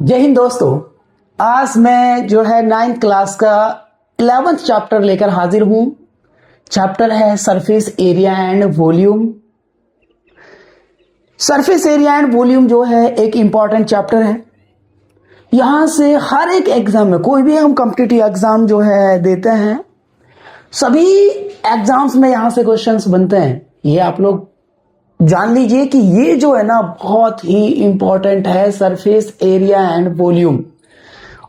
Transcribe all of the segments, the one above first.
जय हिंद दोस्तों। आज मैं जो है 9th क्लास का 11th चैप्टर लेकर हाजिर हूं। चैप्टर है surface area and volume. Surface area and volume जो है एक इंपॉर्टेंट चैप्टर है। यहां से हर एक एग्जाम में, कोई भी हम कॉम्पिटिटिव एग्जाम जो है देते हैं, सभी एग्जाम्स में यहां से क्वेश्चंस बनते हैं। ये आप लोग जान लीजिए कि ये जो है ना बहुत ही इंपॉर्टेंट है, सरफेस एरिया एंड वॉल्यूम।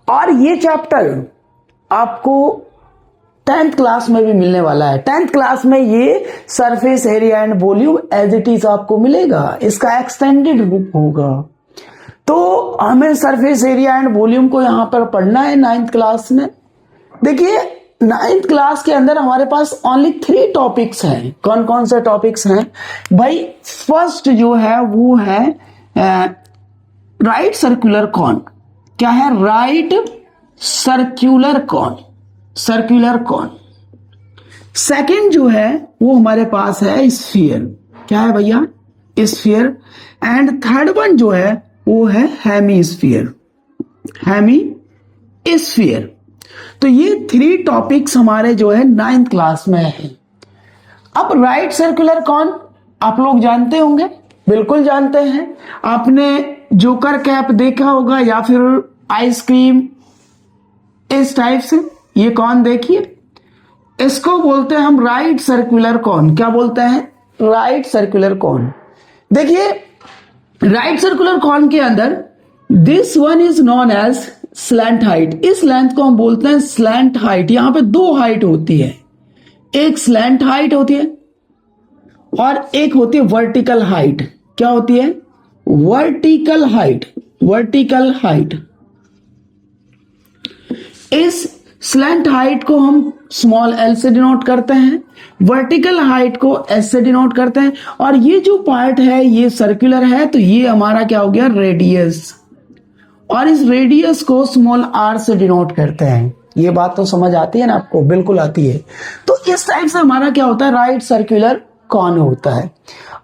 और ये चैप्टर आपको 10th क्लास में भी मिलने वाला है। 10th क्लास में ये surface area and volume as it is आपको मिलेगा, इसका एक्सटेंडेड रूप होगा। तो हमें सरफेस एरिया एंड वॉल्यूम को यहां पर पढ़ना है 9th क्लास में। देखिए 9th क्लास के अंदर हमारे पास ओनली 3 टॉपिक्स हैं। कौन कौन से टॉपिक्स हैं भाई? फर्स्ट जो है वो है राइट सर्कुलर कॉन। क्या है? Right circular cone, circular cone. Second जो है वो हमारे पास है स्फीयर। क्या है भैया? स्फीयर। एंड थर्ड वन जो है वो है हेमीस्फीयर, हेमीस्फीयर। तो ये 3 टॉपिक्स हमारे जो है 9th क्लास में है। अब राइट सर्कुलर कॉन आप लोग जानते होंगे, बिल्कुल जानते हैं। आपने जोकर कैप देखा होगा या फिर आइसक्रीम, इस टाइप से ये कॉन देखिए, इसको बोलते हैं हम राइट सर्कुलर कॉन। क्या बोलते हैं? Right circular cone. देखिए राइट सर्कुलर कॉन के अंदर this one is known as slant height. इस लेंथ को हम बोलते हैं स्लैंट हाइट। यहां पे 2 हाइट होती है, एक स्लैंट हाइट होती है और एक होती है वर्टिकल हाइट। क्या होती है? Vertical height, vertical height. इस स्लैंट हाइट को हम स्मॉल एल से डिनोट करते हैं, वर्टिकल हाइट को एस से डिनोट करते हैं। और ये जो पार्ट है ये सर्कुलर है, तो ये हमारा क्या हो गया? रेडियस। और इस रेडियस को स्मॉल आर से डिनोट करते हैं। ये बात तो समझ आती है ना आपको? बिल्कुल आती है। तो इस टाइप से हमारा क्या होता है? राइट सर्कुलर कॉन होता है।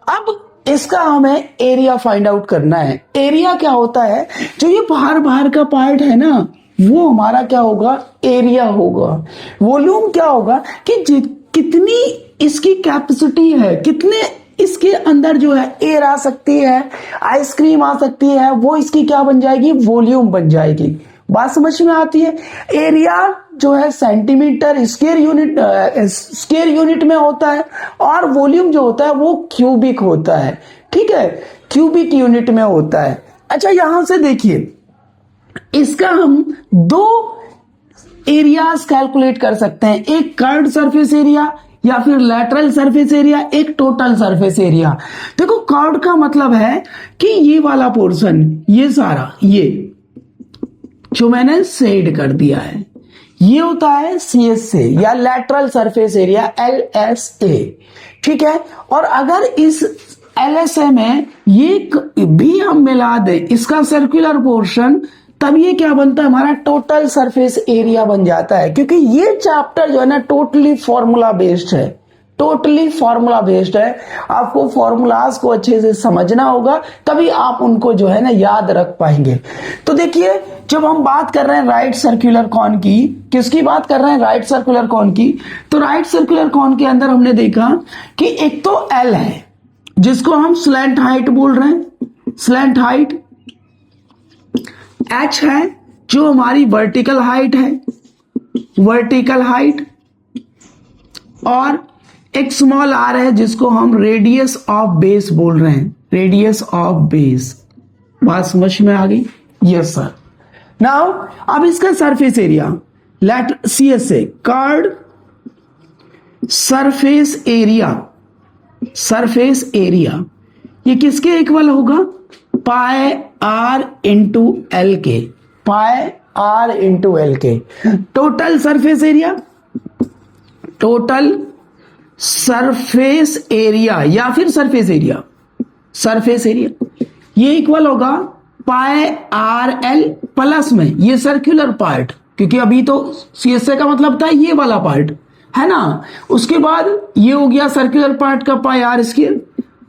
अब इसका हमें एरिया फाइंड आउट करना है। एरिया क्या होता है? जो ये बाहर बाहर का पार्ट है ना, वो हमारा क्या होगा? एरिया होगा। वॉल्यूम क्या होगा कि कितनी इसकी कैपेसिटी है, कितने इसके अंदर जो है एयर आ सकती है, आइसक्रीम आ सकती है, वो इसकी क्या बन जाएगी? वॉल्यूम बन जाएगी। बात समझ में आती है? एरिया जो है सेंटीमीटर स्क्वायर यूनिट में होता है और वॉल्यूम जो होता है वो क्यूबिक होता है। ठीक है, क्यूबिक यूनिट में होता है। अच्छा यहां से देखिए, इसका हम 2 एरियाज कैलकुलेट कर सकते हैं, एक कर्व्ड सरफेस एरिया या फिर लैटरल सरफेस एरिया, एक टोटल सरफेस एरिया। देखो कर्व्ड का मतलब है कि ये वाला पोर्शन, ये सारा, ये जो मैंने शेड कर दिया है, ये होता है CSA या लैटरल सरफेस एरिया, LSA। ठीक है। और अगर इस LSA में ये भी हम मिला दें, इसका सर्कुलर पोर्शन, तब ये क्या बनता है? हमारा टोटल सरफेस एरिया बन जाता है। क्योंकि ये चैप्टर जो है ना टोटली फॉर्मूला बेस्ड है, टोटली फॉर्मूला बेस्ड है। आपको फॉर्मूलाज को अच्छे से समझना होगा, तभी आप उनको जो है ना याद रख पाएंगे। तो देखिए जब हम बात कर रहे हैं राइट सर्कुलर कॉन की, किसकी बात कर रहे हैं? राइट सर्कुलर कॉन की। तो राइट सर्कुलर कॉन के अंदर हमने देखा कि एक तो L है जिसको हम स्लैंट हाइट बोल रहे हैं, स्लैंट हाइट। H है जो हमारी वर्टिकल हाइट है, वर्टिकल हाइट। और एक स्मॉल r है जिसको हम रेडियस ऑफ बेस बोल रहे हैं, रेडियस ऑफ बेस। बात समझ में आ गई? Yes sir. नाउ अब इसका surface area, CSA, curved surface area, surface area, ये किसके इक्वल होगा? पाई r इंटू एल के, पाई r इंटू एल के। Total surface area, total surface area या फिर सरफेस एरिया, सरफेस एरिया, ये इक्वल होगा पाई आर एल प्लस में ये सर्कुलर पार्ट, क्योंकि अभी तो CSA का मतलब था ये वाला पार्ट है ना। उसके बाद ये हो गया सर्कुलर पार्ट का pi are square,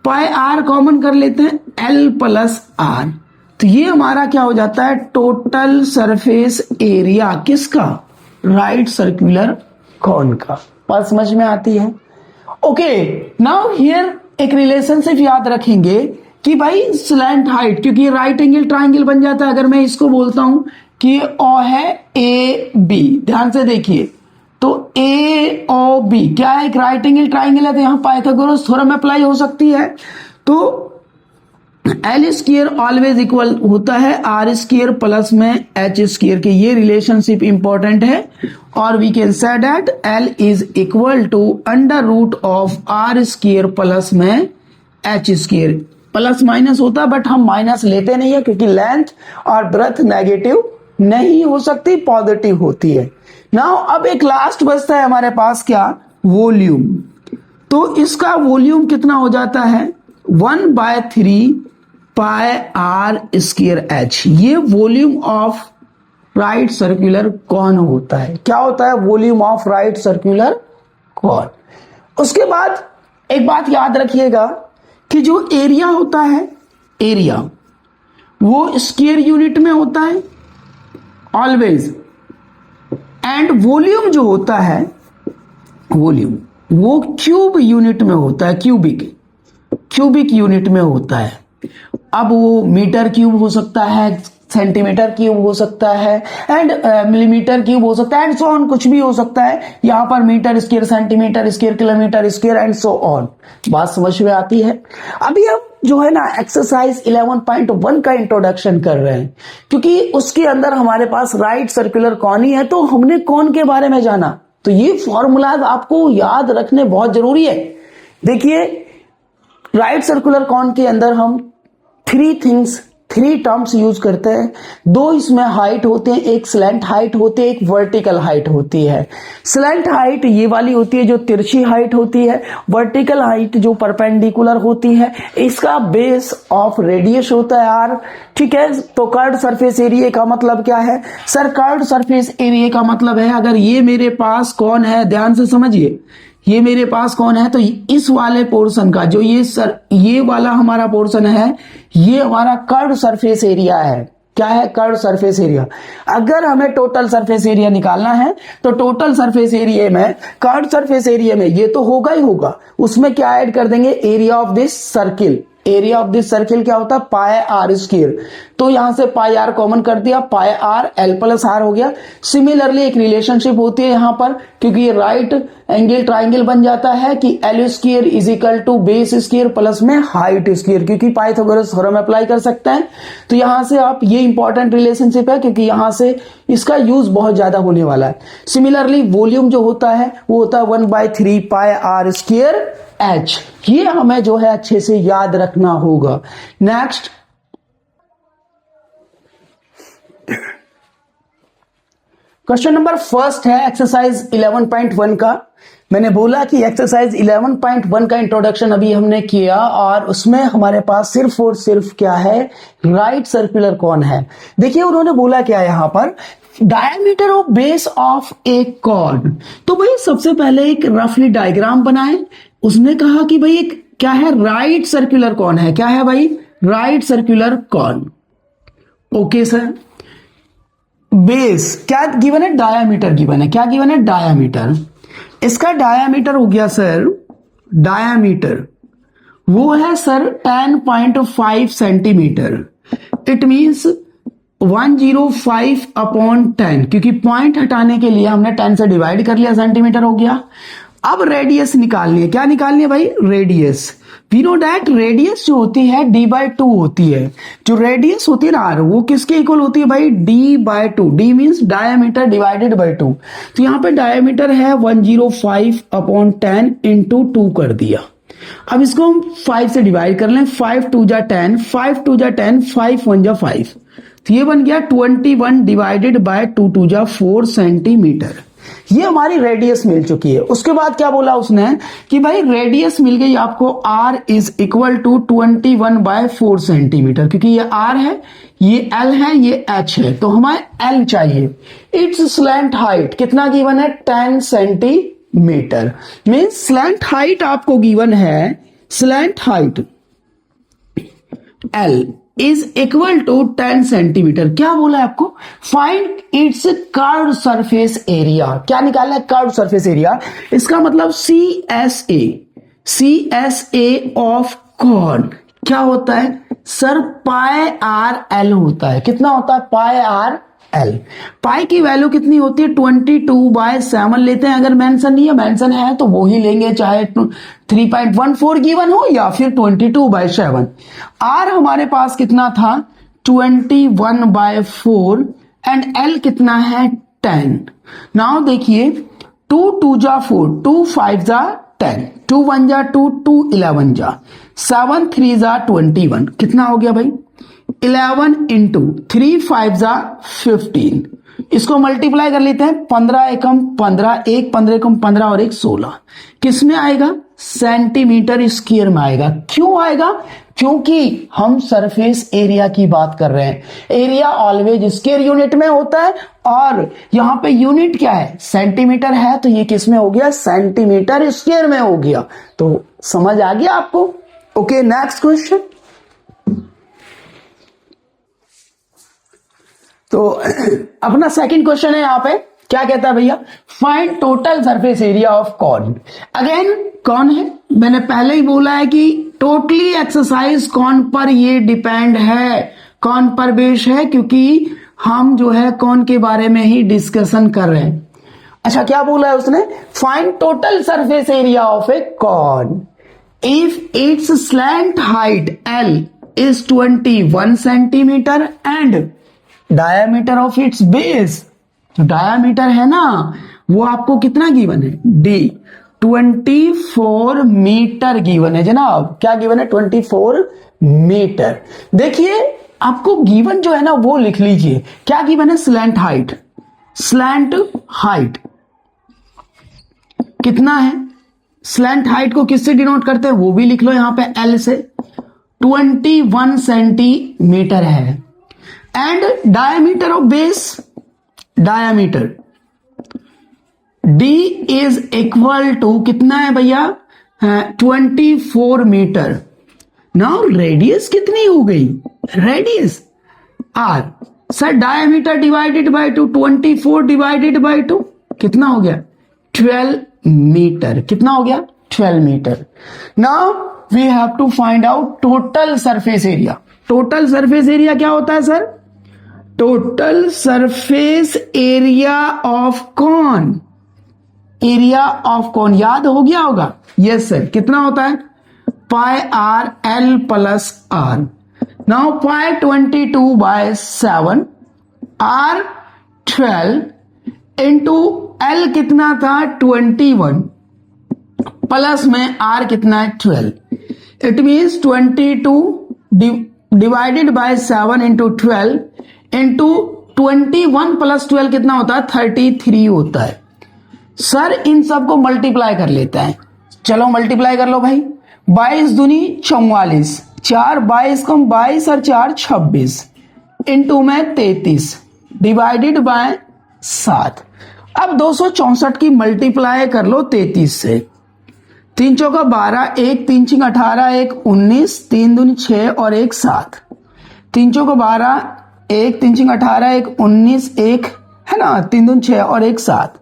pi r common कर लेते हैं, L प्लस आर तो ये हमारा क्या हो जाता है, टोटल सरफेस एरिया किसका, राइट सर्कुलर कॉन का। बात समझ में आती है। ओके, नाउ हियर एक रिलेशनशिप याद रखेंगे कि भाई स्लैंट हाइट, क्योंकि राइट एंगल ट्राइंगल बन जाता है। अगर मैं इसको बोलता हूं कि ओ है ए बी, ध्यान से देखिए, तो ए ओ बी क्या है, एक राइट एंगल ट्राइंगल है, तो यहां पाइथागोरस थ्योरम अप्लाई हो सकती है। तो एल स्क्वायर ऑलवेज इक्वल होता है आर स्क्वायर प्लस में एच स्क्वायर के, ये रिलेशनशिप इंपॉर्टेंट है। और we can say that L is equal to under root of R square plus में एच स्क्वायर। प्लस माइनस होता है बट हम माइनस लेते नहीं है, क्योंकि लेंथ और ब्रेथ नेगेटिव नहीं हो सकती, पॉजिटिव होती है। नाउ अब एक लास्ट बचता है हमारे पास, क्या, वॉल्यूम। तो इसका वॉल्यूम कितना हो जाता है, 1/3 पाई आर स्क्वायर एच। ये volume of right circular cone होता है। क्या होता है, volume of right circular cone. उसके बाद एक बात याद रखिएगा कि जो एरिया होता है, एरिया वो स्क्वायर यूनिट में होता है ऑलवेज, एंड वॉल्यूम जो होता है, वॉल्यूम वो क्यूब यूनिट में होता है, क्यूबिक यूनिट में होता है। अब वो मीटर क्यूब हो सकता है, सेंटीमीटर क्यूब हो सकता है, एंड मिलीमीटर क्यूब हो सकता है, एंड सो ऑन, कुछ भी हो सकता है। यहां पर metre square, centimetre square, kilometre square and so on. बात समझ में आती है। अभी हम जो है ना एक्सरसाइज 11.1 का इंट्रोडक्शन कर रहे हैं, क्योंकि उसके अंदर हमारे पास राइट सर्कुलर कॉन ही है, तो हमने कॉन के बारे में जाना। तो ये फॉर्मूलाज आपको याद रखने बहुत जरूरी है। देखिए, राइट सर्कुलर कॉन के अंदर हम थ्री टर्म्स यूज करते हैं। दो इसमें हाइट होते हैं, एक स्लैंट हाइट होती है, एक वर्टिकल हाइट होती है। स्लैंट हाइट ये वाली होती है जो तिरछी हाइट होती है, वर्टिकल हाइट जो परपेंडिकुलर होती है। इसका बेस ऑफ रेडियस होता है आर, ठीक है। तो कर्व्ड सरफेस एरिया का मतलब क्या है, सर कर्व्ड सरफेस एरिया का मतलब है, अगर ये मेरे पास कौन है, ध्यान से समझिए, ये मेरे पास कौन है, तो इस वाले पोर्शन का जो ये वाला हमारा पोर्शन है, ये हमारा कर्व्ड सरफेस एरिया है। क्या है, कर्व्ड सरफेस एरिया। अगर हमें टोटल सरफेस एरिया निकालना है, तो टोटल सरफेस एरिया में, कर्व्ड सरफेस एरिया में ये तो होगा ही होगा, उसमें क्या ऐड कर देंगे, area of this circle. Area of this circle क्या होता है, पाई आर स्क्वायर। तो यहां से पाई आर कॉमन कर दिया, पाई आर एल प्लस आर हो गया। सिमिलरली एक रिलेशनशिप होती है यहां पर, क्योंकि ये राइट एंगल ट्राइंगल बन जाता है कि L square is equal to base square plus में हाइट स्क्वायर, क्योंकि पाइथागोरस थ्योरम अप्लाई कर सकते हैं। तो यहां से आप, ये इंपॉर्टेंट रिलेशनशिप है, क्योंकि यहां से इसका यूज बहुत ज्यादा होने वाला है। सिमिलरली वॉल्यूम जो होता है वो होता है 1/3 पाई आर स्क्वायर एच। ये हमें जो है अच्छे से याद रखना होगा। नेक्स्ट, क्वेश्चन नंबर फर्स्ट है एक्सरसाइज 11.1 का। मैंने बोला कि एक्सरसाइज 11.1 का इंट्रोडक्शन अभी हमने किया, और उसमें हमारे पास सिर्फ और सिर्फ क्या है, राइट सर्कुलर कॉन है। देखिए उन्होंने बोला क्या यहां पर, diameter of base of a chord. तो भाई सबसे पहले एक रफली डायग्राम बनाए। उसने कहा कि भाई एक क्या है, राइट सर्कुलर कॉन है। क्या है भाई, right circular cone. Okay sir, base क्या गिवन है, डायामीटर गिवन है। क्या गिवन है, डायामीटर। इसका डायामीटर हो गया सर, डायामीटर वो है सर 10.5 सेंटीमीटर। इट मींस 105/10, क्योंकि पॉइंट हटाने के लिए हमने 10 से डिवाइड कर लिया, सेंटीमीटर हो गया। अब रेडियस निकालनी है। क्या निकालनी है भाई, radius. We know that radius जो होती है d/2 होती है। जो रेडियस होती है ना आर, वो किसके इक्वल होती है भाई, d/2। d means diameter divided by 2। तो यहां पे डायमीटर है 105/10 इंटू 2 कर दिया। अब इसको हम 5 से डिवाइड कर लें, 5 2 जा 10, 5 2 जा 10, 5 1 जा 5। तो ये बन गया 21 डिवाइडेड बाय 2 2 जा 4 सेंटीमीटर। ये हमारी रेडियस मिल चुकी है। उसके बाद क्या बोला उसने कि भाई रेडियस मिल गई आपको, r is equal to 21/4 centimetre, क्योंकि ये r है, ये l है, ये h है, तो हमें l चाहिए। इट्स स्लैंट हाइट कितना गिवन है, 10 सेंटीमीटर। मीन्स स्लैंट हाइट आपको गिवन है, slant height l is equal to 10 centimetre. क्या बोला है आपको? Find its curved surface area. क्या निकालना है? Curved surface area. इसका मतलब CSA ऑफ कॉन क्या होता है सर? पाई आर एल होता है। कितना होता है? Pi are L. पाई की वैल्यू कितनी होती है? 22/7 लेते हैं। अगर मेंशन नहीं है, मेंशन है तो वो ही लेंगे, चाहे 3.14 गिवन हो या फिर 22/7। आर हमारे पास कितना था? 21/4 एंड एल कितना है? 10। नाउ देखिए 2 2 जा 4, 2 5 जा 10, 2 1 जा 2, 2 11 जा 7, 3 जा 21। कितना हो गया भाई? 11 इंटू 3 5 जा 15। इसको मल्टीप्लाई कर लेते हैं। 15 एकम 15, 1 15 एकम 15 और 1 16। किस में आएगा? सेंटीमीटर स्क्वायर में आएगा। क्यों आएगा? क्योंकि हम सरफेस एरिया की बात कर रहे हैं। एरिया ऑलवेज स्क्वायर यूनिट में होता है और यहां पे यूनिट क्या है? सेंटीमीटर है, तो ये किस में हो गया? सेंटीमीटर स्क्वायर में हो गया। तो समझ आ गया आपको? Okay, next question. तो अपना सेकंड क्वेश्चन है यहां पे। क्या कहता है भैया? Find total surface area of cone. Again कौन है? मैंने पहले ही बोला है कि टोटली एक्सरसाइज कौन पर ये डिपेंड है, कौन पर बेस है, क्योंकि हम जो है कौन के बारे में ही डिस्कशन कर रहे हैं। अच्छा, क्या बोला है उसने? Find total surface area of a cone if its slant height L is 21 centimetre and diameter of its base, जो डायामीटर है ना वो आपको कितना गिवन है? डी 24 मीटर गिवन है जनाब। क्या गिवन है? 24 मीटर। देखिए आपको गिवन जो है ना वो लिख लीजिए। क्या गिवन है? Slant height. स्लैंट हाइट कितना है? स्लैंट हाइट को किससे डिनोट करते हैं वो भी लिख लो यहां पे, एल से। 21 सेंटीमीटर है। And diameter of base, diameter D is equal to कितना है भैया? 24 मीटर। नाउ रेडियस कितनी हो गई? Radius R. Sir diameter divided by 2, 24 divided by 2 कितना हो गया? 12 मीटर। कितना हो गया? 12 metre. Now we have to find out total surface area. Total surface area क्या होता है sir? Total surface area of cone. Area of cone याद हो गया होगा? Yes sir. कितना होता है? Pi are l plus r. Now pi 22/7, r 12 into l कितना था? 21 प्लस में आर कितना है? 12। It means 22 divided by 7 into 12 into 21 plus 12 कितना होता है? 33 होता है। सर इन सबको मल्टीप्लाई कर लेता है। चलो मल्टीप्लाई कर लो भाई। 22 दूनी 44, 4 22 कम 22 और 4 26 इंटू में 33 डिवाइडेड बाय 7। अब 264 की मल्टीप्लाई कर लो 33 से। 3 चौका 12, 1 3 छिंग 18, 1 19, 3 दूनी 6 और 1 7। 3 चौका 12, 1 3 छिंग 18, 1 19, 1 है ना, 3 दूनी 6 और 1 7।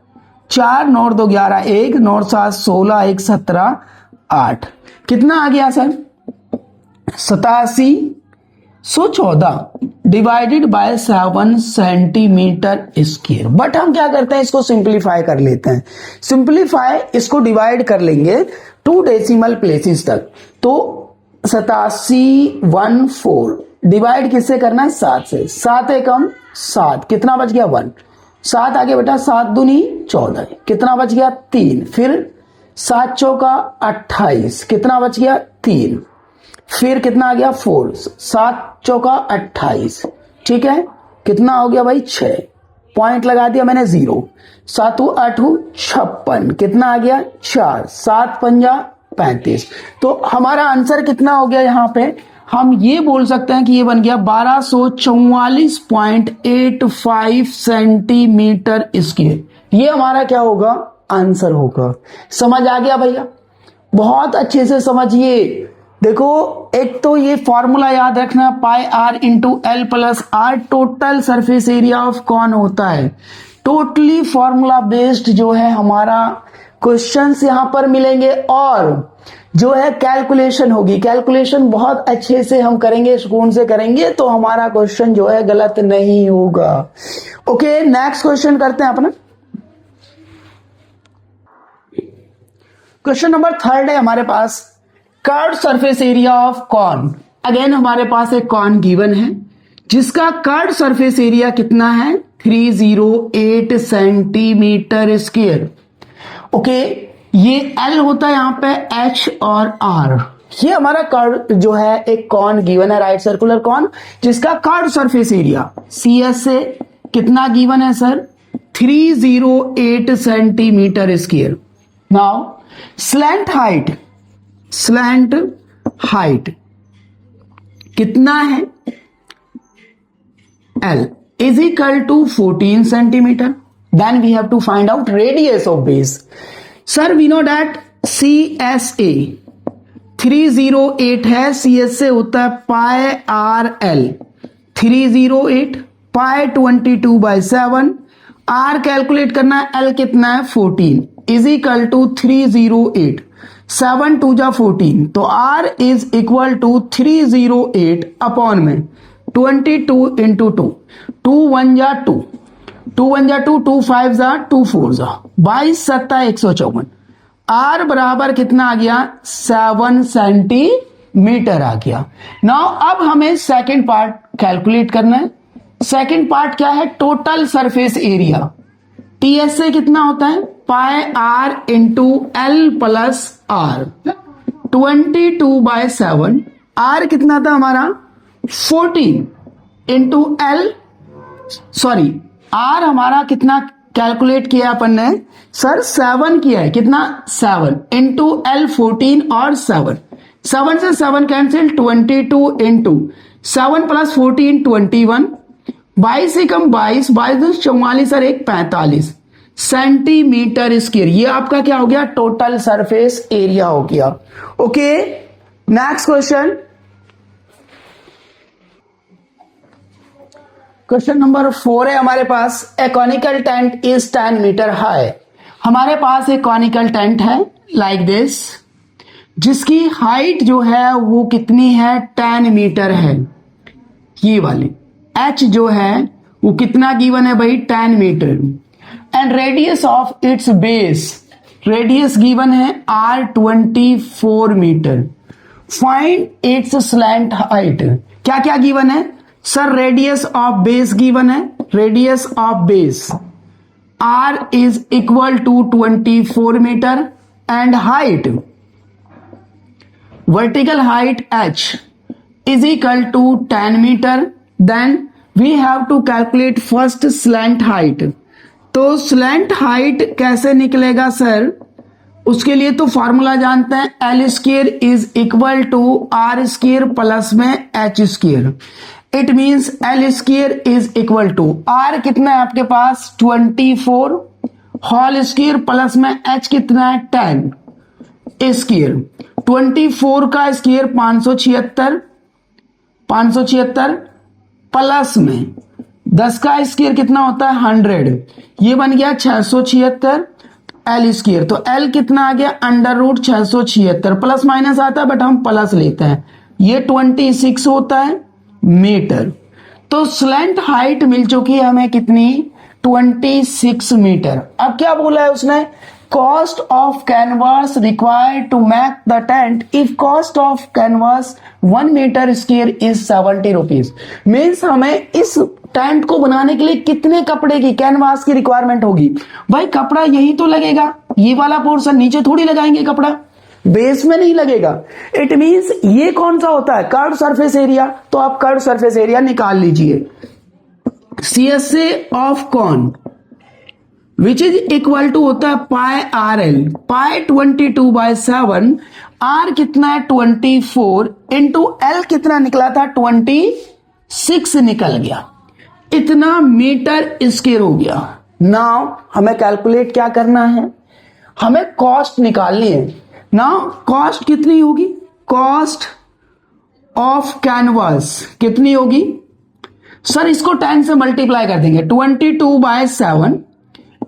4 9 2 11, 1 9 7 16, 1 17 8। कितना आ गया sir? 8714 divided by 7 centimetre square. But हम क्या करते हैं, इसको सिंप्लीफाई कर लेते हैं। सिंप्लीफाई इसको डिवाइड कर लेंगे 2 डेसिमल प्लेसेस तक। तो 8714 डिवाइड किससे करना है? 7 से। 7 एकम 7, कितना बच गया? 1। 7 आगे बेटा, 7 दूनी 14, कितना बच गया? 3। फिर 7 चौका 28, कितना बच गया? 3। फिर कितना आ गया? 4। 7 चौका 28, ठीक है, कितना हो गया भाई? 6। पॉइंट लगा दिया मैंने 0। 7 8 56, कितना आ गया? 4। 7 पंजा 35। तो हमारा आंसर कितना हो गया? यहां पे हम ये बोल सकते हैं कि ये बन गया 1244.85 सेंटीमीटर स्क्वायर। ये हमारा क्या होगा? आंसर होगा। समझ आ गया भैया? बहुत अच्छे से समझिए। देखो, एक तो ये फॉर्मूला याद रखना, pi r into l plus r total surface area of cone होता है। टोटली फॉर्मूला बेस्ड जो है हमारा क्वेश्चंस यहां पर मिलेंगे, और जो है कैलकुलेशन होगी। कैलकुलेशन बहुत अच्छे से हम करेंगे, सुकून से करेंगे, तो हमारा क्वेश्चन जो है गलत नहीं होगा। ओके, नेक्स्ट क्वेश्चन करते हैं अपना। क्वेश्चन नंबर 3 है हमारे पास, curve surface area of cone. Again हमारे पास एक कॉन गिवन है जिसका कर्व सरफेस एरिया कितना है, 308 सेंटीमीटर स्क्वायर। ओके, ये एल होता है यहां पे, एच और आर। ये हमारा कर्व जो है एक कॉन गिवन है, राइट सर्कुलर कॉन, जिसका curve surface area C S से कितना गिवन है sir, 308 centimetre square. Now slant height कितना है, L is equal to 14 centimeter. Then we have to find out radius of base. Sir, we know that CSA 308 है, CSA होता है pi R L, 308 पाई 22/7, R calculate करना है, L कितना है 14 is equal to 308, 7 2 जा 14, तो R is equal to 308 upon में 22 इंटू 2, 2 1 जा 2, 2 1 जा 2, 2 5 जा 2 4 जा 22 7 154। R बराबर कितना आ गया, 7 सेंटीमीटर आ गया। नाउ अब हमें सेकंड पार्ट कैलकुलेट करना है। सेकंड पार्ट क्या है, टोटल सरफेस एरिया। टीएसए कितना होता है, pi r into l plus r, 22/7। Are कितना था हमारा 14 इंटू एल, सॉरी आर हमारा कितना कैलकुलेट किया अपन ने सर, 7 किया है, कितना 7 इंटू एल 14 और 7 से 7 कैंसिल, 22 इंटू 7 प्लस 14 21, 22 से कम 22, 22 44 और 1 45 सेंटीमीटर स्क्वायर। ये आपका क्या हो गया, टोटल सरफेस एरिया हो गया। ओके, नेक्स्ट क्वेश्चन नंबर 4 है हमारे पास, a conical tent is 10 metre high. हमारे पास एक कॉनिकल टेंट है लाइक दिस, जिसकी हाइट जो है वो कितनी है, 10 मीटर है। ये वाली एच जो है वो कितना गिवन है भाई, 10 metre. And radius of its base, radius given है R 24 metre. Find its slant height. क्या क्या गिवन है sir, radius of base given है, radius of base R is equal to 24 metre and height, vertical height H is equal to 10 metre. Then we have to calculate first slant height. तो slant height कैसे निकलेगा sir, उसके लिए तो formula जानते हैं, L square is equal to R square plus में H square. It means L square is equal to R कितना है आपके पास 24 होल स्क्वायर प्लस में एच कितना है 10 स्क्वायर। 24 का स्क्वायर 576 प्लस में 10 का स्क्वायर कितना होता है 100, ये बन गया 676 एल स्क्वायर। तो एल कितना आ गया √676, प्लस माइनस आता है बट हम प्लस लेते हैं, ये 26 होता है मीटर। तो स्लैंट हाइट मिल चुकी है हमें कितनी 26 मीटर। अब क्या बोला है उसने, cost of canvas required to make the tent if cost of canvas 1 metre square is 70 rupees. Means हमें इस टेंट को बनाने के लिए कितने कपड़े की, कैनवास की रिक्वायरमेंट होगी। भाई कपड़ा यही तो लगेगा, ये वाला पोर्शन, नीचे थोड़ी लगाएंगे कपड़ा, बेस में नहीं लगेगा। इट मींस ये कौन सा होता है, कर्व सरफेस एरिया। तो आप कर्व सरफेस एरिया निकाल लीजिए, CSA of cone which is equal to होता है pi are L, pi 22/7, are कितना है 24 इंटू एल कितना निकला था 26 निकल गया, इतना मीटर स्क्वायर हो गया। नाउ हमें कैलकुलेट क्या करना है, हमें कॉस्ट निकालनी है। नाउ कॉस्ट कितनी होगी, कॉस्ट ऑफ कैनवास कितनी होगी सर? इसको 10 से मल्टीप्लाई कर देंगे। 22/7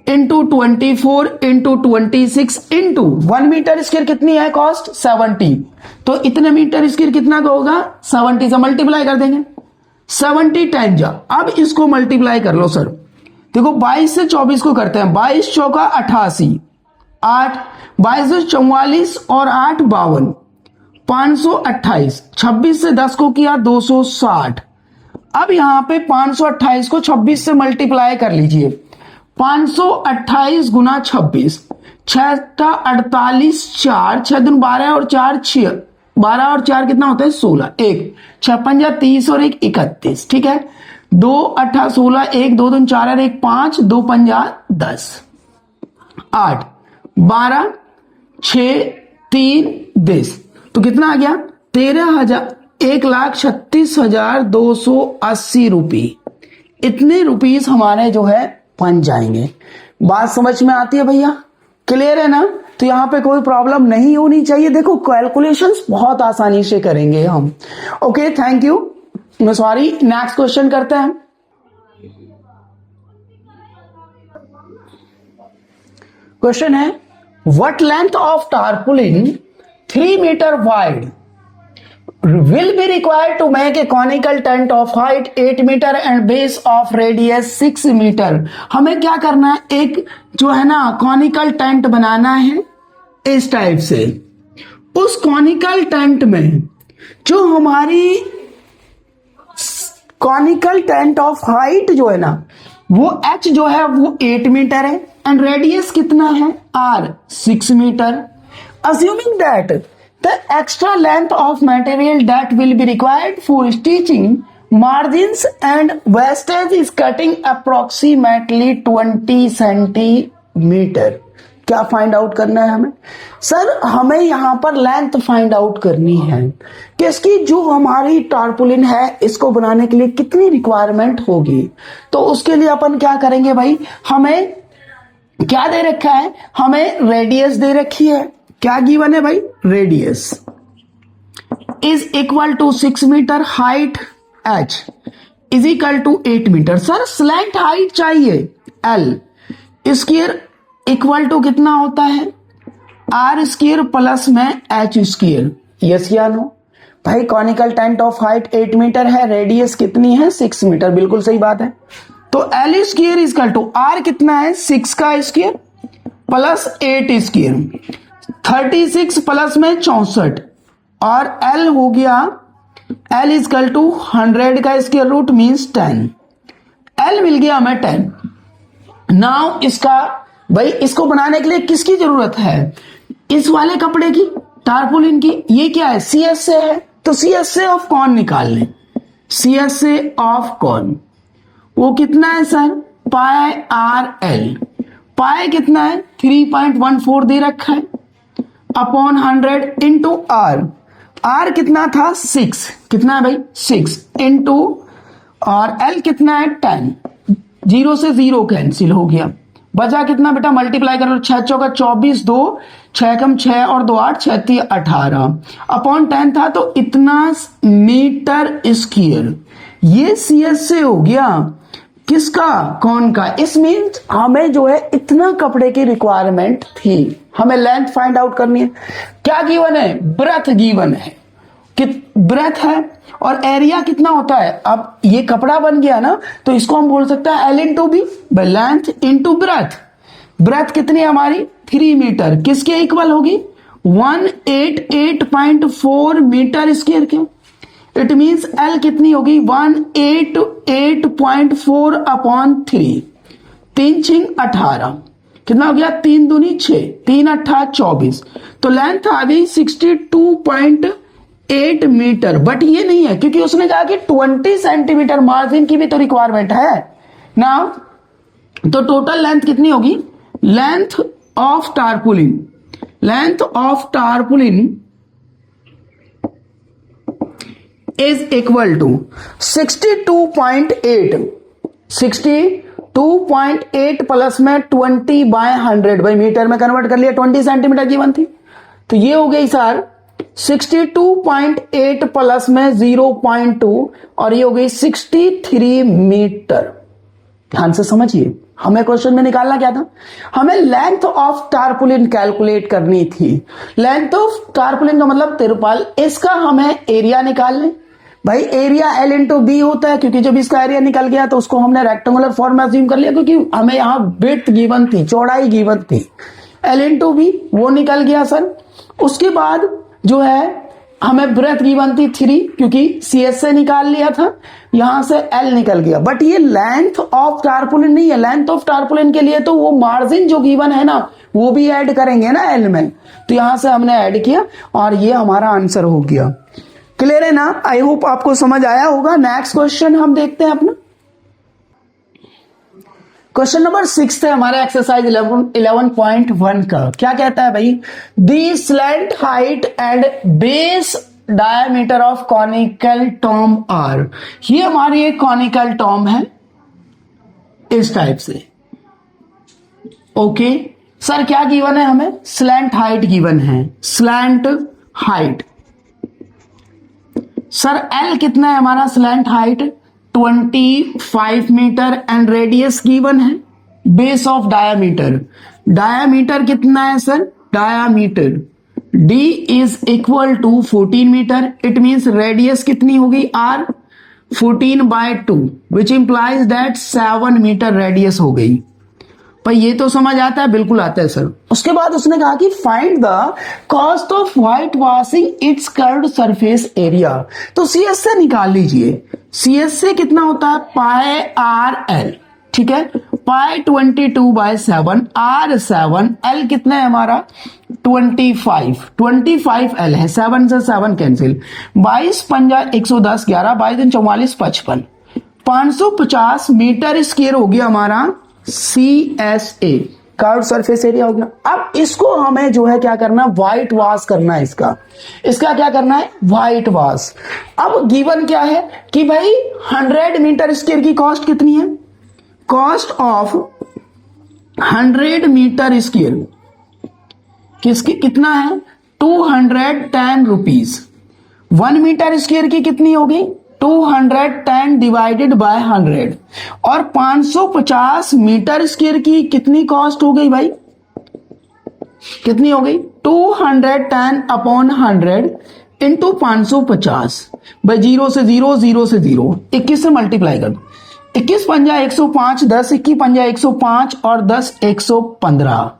into 24 into 26 into 1 metre square कितनी है कॉस्ट? 70। तो इतने मीटर स्क्वायर कितना का होगा? 70 से मल्टीप्लाई कर देंगे। 70 टाइम जा, अब इसको मल्टीप्लाई कर लो सर। देखो 22 से 24 को करते हैं। 22 चौका 88, 8 22 44 और 8 52, 528। 26 से 10 को किया 260। अब यहां पे 528 को 26 से मल्टीप्लाई कर लीजिए। 528 गुना 26, 6 48, 4 6 दूनी 12 और 4 6, 12 और 4 कितना होता है? 16। 1 6 पंजा 30 और 1 31। ठीक है, 2 8 16, 1 2 दूनी 4 और 1 5, 2 पंजा 10, 8 12 6 3 10। तो कितना आ गया? 1,36,280 रुपये। इतने रुपीस हमारे जो है बन जाएंगे। बात समझ में आती है भैया? क्लियर है ना? तो यहां पे कोई प्रॉब्लम नहीं होनी चाहिए। देखो कैलकुलेशंस बहुत आसानी से करेंगे हम। Okay, thank you. Sorry, next question करते हैं। क्वेश्चन है, what length of tarpaulin 3 metre wide will be required to make a conical tent of height 8 metre and base of radius 6 metre. हमें क्या करना है? एक जो है ना कॉनिकल टेंट बनाना है इस टाइप से। उस कॉनिकल टेंट में जो हमारी कॉनिकल टेंट ऑफ हाइट जो है ना वो h जो है वो 8 मीटर है एंड रेडियस कितना है? r 6 metre. assuming that the extra length of material that will be required for stitching margins and wastage is cutting approximately 20 centimetre. क्या फाइंड आउट करना है हमें? सर हमें यहां पर लेंथ फाइंड आउट करनी है कि इसकी जो हमारी टारपुलिन है इसको बनाने के लिए कितनी रिक्वायरमेंट होगी। तो उसके लिए अपन क्या करेंगे भाई? हमें क्या दे रखा है? हमें रेडियस दे रखी है। क्या गिवन है भाई? Radius is equal to 6 metre, height h is equal to 8 metre. Sir slant height चाहिए l स्क्वायर इक्वल टू कितना होता है? r स्क्वायर प्लस में h स्क्वायर। यस या नो? भाई conical tent of height 8 metre है, रेडियस कितनी है? 6 मीटर। बिल्कुल सही बात है। तो l square is equal to r कितना है? 6 का स्क्वायर प्लस 8 स्क्वायर, 36 प्लस में 64 और L हो गया L इजकल टू 100 का स्क्वायर रूट मीन्स 10। L मिल गया हमें 10। नाउ इसका भाई इसको बनाने के लिए किसकी जरूरत है? इस वाले कपड़े की, टारपुलिन की। ये क्या है? CSA है। तो CSA ऑफ कॉन निकाल लें। CSA ऑफ कॉन वो कितना है सर? पाई RL। पाई कितना है? 3.14 दे रखा है अपॉन 100 इंटू आर। आर कितना था? 6। कितना है भाई? 6 इंटू और एल कितना है? 10। 0 से 0 कैंसिल हो गया। बचा कितना बेटा? मल्टीप्लाई कर लो। 6 चौका 24, 2 6 कम 6 और 2 8, 6 18 अपॉन 10 था तो इतना मीटर स्क्वायर। ये CSA हो गया किसका? कौन का? इस मीन्स हमें जो है इतना कपड़े की रिक्वायरमेंट थी। हमें लेंथ फाइंड आउट करनी है। क्या गिवन है? ब्रेथ गिवन है कि ब्रेथ है और एरिया कितना होता है। अब ये कपड़ा बन गया ना तो इसको हम बोल सकते हैं L into B, length into breadth. Breadth कितनी है हमारी? 3 मीटर। किसके इक्वल होगी? 188.4 मीटर स्क्वायर के। इट मीन्स L कितनी होगी? 188.4 अपॉन 3। 3 6 18 कितना हो गया? 3 दूनी 6, 3 8 24। तो लेंथ आ गई 62.8 मीटर। बट ये नहीं है क्योंकि उसने कहा कि 20 सेंटीमीटर मार्जिन की भी तो रिक्वायरमेंट है ना। तो टोटल लेंथ कितनी होगी? Length of tarpaulin, length of tarpaulin is equal to 62.8 plus में 20/100 भाई मीटर में कन्वर्ट कर लिया। 20 सेंटीमीटर गिवन थी तो ये हो गई सर 62.8 प्लस में 0.2 और ये हो गई 63 मीटर। ध्यान से समझिए, हमें क्वेश्चन में निकालना क्या था, हमें लेंथ ऑफ टारपुलिन कैलकुलेट करनी थी। लेंथ ऑफ टारपुलिन का मतलब तिरपाल, इसका हमें एरिया निकाल लें। भाई एरिया L इंटू बी होता है, क्योंकि जब इसका एरिया निकल गया तो उसको हमने रेक्टेंगुलर फॉर्म में अज्यूम कर लिया, क्योंकि हमें यहां विड्थ गिवन थी, चौड़ाई गिवन थी। L इंटू बी वो निकल गया सर। उसके बाद जो है हमें ब्रेथ गिवन थी 3, क्योंकि CS से निकाल लिया था, यहां से L निकल गया। बट ये लेंथ ऑफ टारपुलिन नहीं है। लेंथ ऑफ टारपुलिन के लिए तो वो मार्जिन जो गिवन है ना, वो भी ऐड करेंगे ना L में, तो यहां से हमने ऐड किया और ये हमारा आंसर हो गया। क्लियर है ना? आई होप आपको समझ आया होगा। नेक्स्ट क्वेश्चन हम देखते हैं अपना। क्वेश्चन नंबर 6 है हमारा एक्सरसाइज 11.1 का। क्या कहता है भाई, the slant height and base diameter of conical tomb are. ये हमारी एक कॉनिकल टॉम है इस टाइप से। ओके सर, क्या गिवन है हमें, स्लैंट हाइट गिवन है। स्लैंट हाइट सर L कितना है हमारा, slant height 25 metre and radius given है। बेस ऑफ डायामीटर, डायामीटर कितना है sir, diameter D is equal to 14 metre. It means radius कितनी होगी R, 14/2 which implies that 7 metre radius हो गई। पर ये तो समझ आता है, बिल्कुल आता है सर। उसके बाद उसने कहा कि find the cost of white washing it's curved surface area. तो CS से निकाल लीजिए। CS से कितना होता है, पाई RL, ठीक है, पाई 22/7, R7, L कितना है हमारा 25 L है, 7 से 7 कैंसिल, 22 पंजा 110, 11 22 दिन 44, 55, 550 मीटर स्क्वायर हो गया हमारा CSA, कर्व सरफेस एरिया हो गया। अब इसको हमें जो है क्या करना, व्हाइट वॉश करना है। इसका क्या करना है, व्हाइट वॉश। अब गिवन क्या है कि भाई 100 मीटर स्क्वायर की कॉस्ट कितनी है, कॉस्ट ऑफ 100 मीटर स्क्वायर किसकी कितना है, 210 रुपीज। 1 मीटर स्क्वायर की कितनी होगी, 210 डिवाइडेड बाय 100, और 550 मीटर स्क्वायर की कितनी कॉस्ट हो गई भाई, कितनी हो गई, 210 अपॉन 100 इंटू 550 भाई, 0 से 0, 0 से 0, 21 से मल्टीप्लाई कर दो, 21 पंजा 105, 10 21 पंजा 105 और 10 115,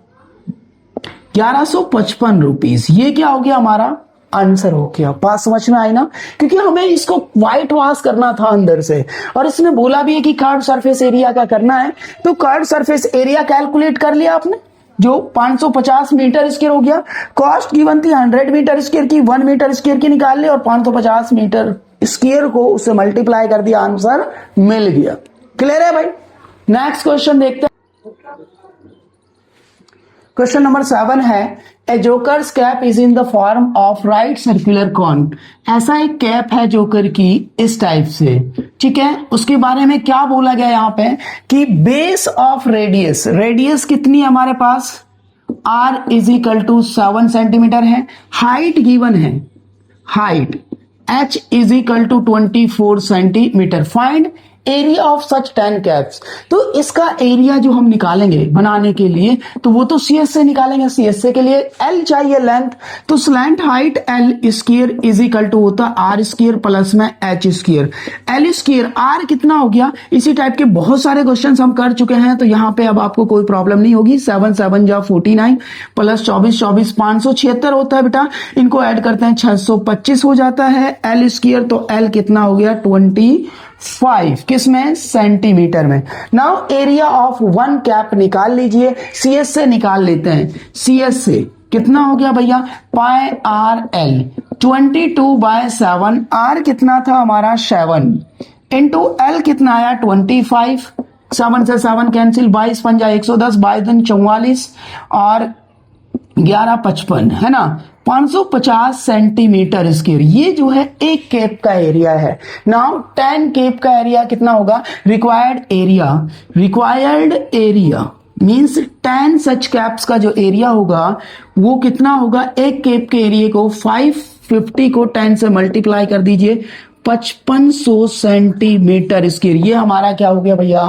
1155 रुपीज। ये क्या हो गया हमारा आंसर हो गया। बात समझ में आई ना, क्योंकि हमें इसको व्हाइट वॉश करना था अंदर से, और इसने बोला भी है कि कर्व्ड सरफेस एरिया का करना है। तो कर्व्ड सरफेस एरिया कैलकुलेट कर लिया आपने, जो 550 मीटर स्क्वायर हो गया। कॉस्ट गिवन थी 100 मीटर स्क्वायर की, 1 मीटर स्क्वायर की निकाल ली और 550 मीटर स्क्वायर को उससे मल्टीप्लाई कर दिया, आंसर मिल गया। क्लियर है भाई? नेक्स्ट क्वेश्चन देखते हैं। क्वेश्चन नंबर 7 है, a joker's cap is in the form of right circular cone. ऐसा एक कैप है जोकर की इस टाइप से, ठीक है। उसके बारे में क्या बोला गया यहाँ पे कि बेस ऑफ रेडियस, रेडियस कितनी है हमारे पास, R is equal to 7 centimetre है। हाइट गिवन है, height H is equal to 24 centimetre. Find area of such 10 caps. तो इसका एरिया जो हम निकालेंगे बनाने के लिए, तो वो तो CS से निकालेंगे। CS के लिए L चाहिए लेंथ, तो slant height L square is equal to होता है R स्क्वायर प्लस में H square. L square R कितना हो गया, इसी टाइप के बहुत सारे क्वेश्चन हम कर चुके हैं, तो यहाँ पे अब आपको कोई प्रॉब्लम नहीं होगी। 7 7 जा 49 प्लस 24 24 576 होता है बेटा, इनको ऐड करते हैं 625 हो जाता है L स्क्वायर। तो L कितना हो गया 25, किसमें, सेंटीमीटर में। नाउ एरिया ऑफ 1 कैप निकाल लीजिए, CS से निकाल लेते हैं। CS से कितना हो गया भैया, पाई RL 22/7, R कितना था हमारा 7 इंटू L कितना आया 25, 7 से 7 कैंसिल, 22 पंजा 110, 22 दिन 44 और 1155 है ना, 550 सेंटीमीटर स्क्वायर। ये जो है एक केप का एरिया है। नाउ 10 केप का एरिया कितना होगा, required area, required area means 10 सच कैप्स का जो एरिया होगा वो कितना होगा, एक कैप के एरिया को 550 को 10 से मल्टीप्लाई कर दीजिए, 5500 सेंटीमीटर स्क्वायर। ये हमारा क्या हो गया भैया,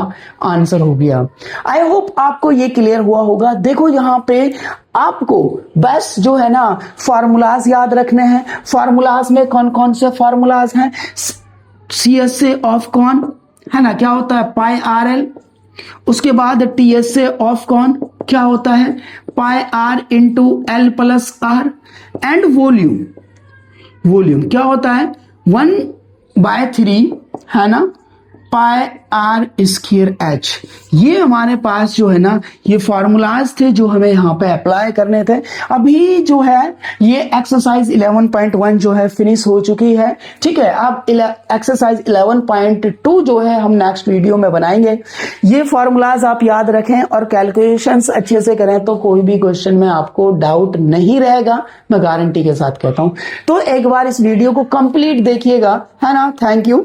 आंसर हो गया। आई होप आपको ये क्लियर हुआ होगा। देखो यहां पे आपको बस जो है ना फार्मूलाज याद रखने हैं। फार्मूलाज में कौन कौन से फार्मूलाज हैं, CSA ऑफ कॉन है ना, क्या होता है पाई RL। उसके बाद TSA ऑफ कॉन क्या होता है, पाई R into L plus R। And volume, volume क्या होता है 1/3 है ना, पाई R स्क्वायर H। ये हमारे पास जो है ना ये फॉर्मूलाज थे जो हमें यहाँ पे अप्लाई करने थे। अभी जो है ये एक्सरसाइज 11.1 जो है फिनिश हो चुकी है, ठीक है। अब एक्सरसाइज 11.2 जो है हम नेक्स्ट वीडियो में बनाएंगे। ये फॉर्मूलाज आप याद रखें और कैलकुलेशंस अच्छे से करें तो कोई भी क्वेश्चन में आपको डाउट नहीं रहेगा, मैं गारंटी के साथ कहता हूं। तो एक बार इस वीडियो को कंप्लीट देखिएगा, है ना। Thank you.